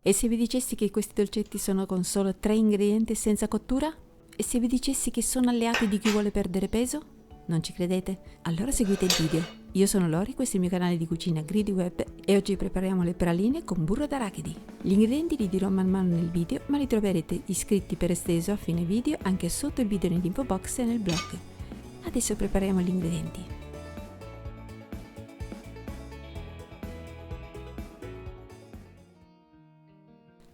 E se vi dicessi che questi dolcetti sono con solo 3 ingredienti senza cottura? E se vi dicessi che sono alleati di chi vuole perdere peso? Non ci credete? Allora seguite il video. Io sono Lori, questo è il mio canale di cucina Greedy Web e oggi prepariamo le praline con burro d'arachidi. Gli ingredienti li dirò man mano nel video, ma li troverete iscritti per esteso a fine video anche sotto il video nell'info box e nel blog. Adesso prepariamo gli ingredienti.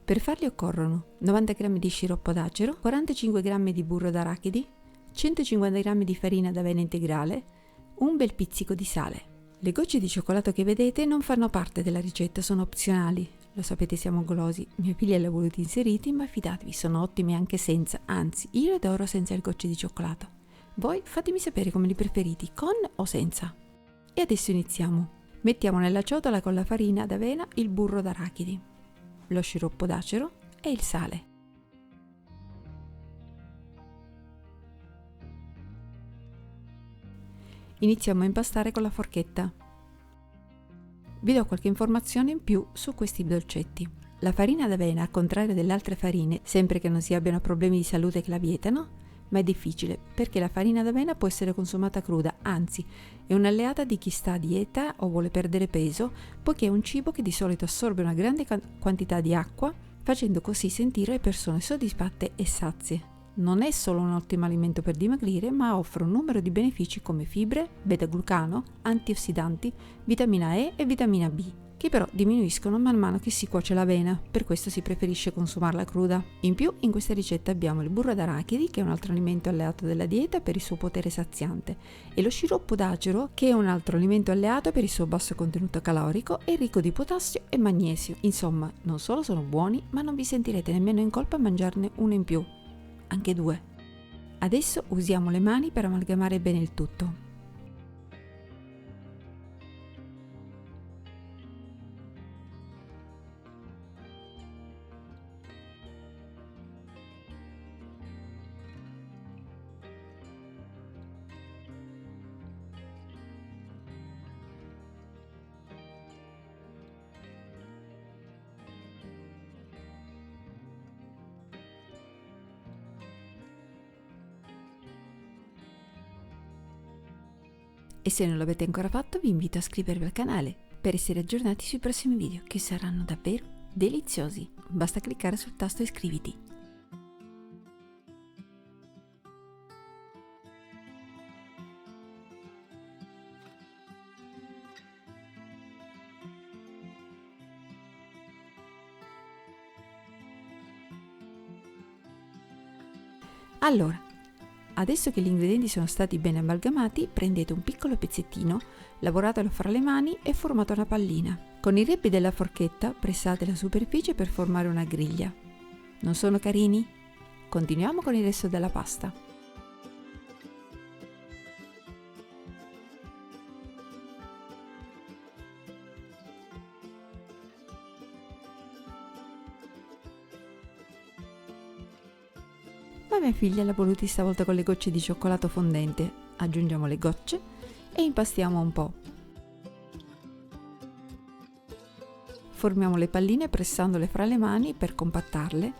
Per farli occorrono 90 g di sciroppo d'acero, 45 g di burro d'arachidi, 150 g di farina d'avena integrale, un bel pizzico di sale. Le gocce di cioccolato che vedete non fanno parte della ricetta, sono opzionali. Lo sapete, siamo golosi, mia figlia li ha voluti inseriti, ma fidatevi, sono ottimi anche senza, anzi io li adoro senza le gocce di cioccolato. Voi fatemi sapere come li preferite, con o senza. E adesso iniziamo. Mettiamo nella ciotola con la farina d'avena il burro d'arachidi, lo sciroppo d'acero e il sale. Iniziamo a impastare con la forchetta. Vi do qualche informazione in più su questi dolcetti. La farina d'avena, al contrario delle altre farine, sempre che non si abbiano problemi di salute che la vietano, ma è difficile perché la farina d'avena può essere consumata cruda, anzi è un'alleata di chi sta a dieta o vuole perdere peso, poiché è un cibo che di solito assorbe una grande quantità di acqua, facendo così sentire le persone soddisfatte e sazie. Non è solo un ottimo alimento per dimagrire, ma offre un numero di benefici come fibre, beta-glucano, antiossidanti, vitamina E e vitamina B, che però diminuiscono man mano che si cuoce l'avena, per questo si preferisce consumarla cruda. In più, in questa ricetta abbiamo il burro d'arachidi, che è un altro alimento alleato della dieta per il suo potere saziante, e lo sciroppo d'acero, che è un altro alimento alleato per il suo basso contenuto calorico e ricco di potassio e magnesio. Insomma, non solo sono buoni, ma non vi sentirete nemmeno in colpa a mangiarne uno in più. Anche 2. Adesso usiamo le mani per amalgamare bene il tutto. E se non l'avete ancora fatto, vi invito a iscrivervi al canale per essere aggiornati sui prossimi video, che saranno davvero deliziosi. Basta cliccare sul tasto iscriviti. Allora, adesso che gli ingredienti sono stati ben amalgamati, prendete un piccolo pezzettino, lavoratelo fra le mani e formate una pallina. Con i reppi della forchetta pressate la superficie per formare una griglia. Non sono carini? Continuiamo con il resto della pasta. Ma mia figlia l'ha voluti stavolta con le gocce di cioccolato fondente. Aggiungiamo le gocce e impastiamo un po'. Formiamo le palline pressandole fra le mani per compattarle.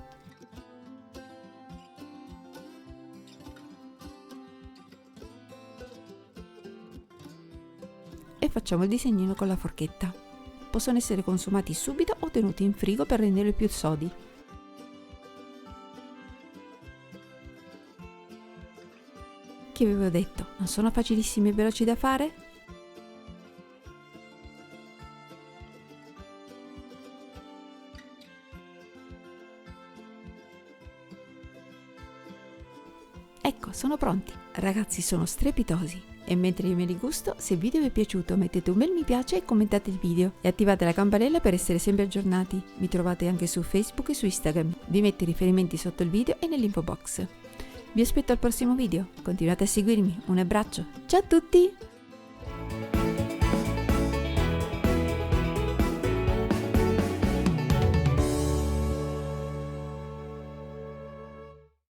E facciamo il disegnino con la forchetta. Possono essere consumati subito o tenuti in frigo per renderli più sodi. Che avevo detto, non sono facilissimi e veloci da fare? Ecco, sono pronti. Ragazzi, sono strepitosi. E mentre io me li gusto, se il video vi è piaciuto mettete un bel mi piace e commentate il video. E attivate la campanella per essere sempre aggiornati. Mi trovate anche su Facebook e su Instagram. Vi metto i riferimenti sotto il video e nell'info box. Vi aspetto al prossimo video, continuate a seguirmi, un abbraccio, ciao a tutti!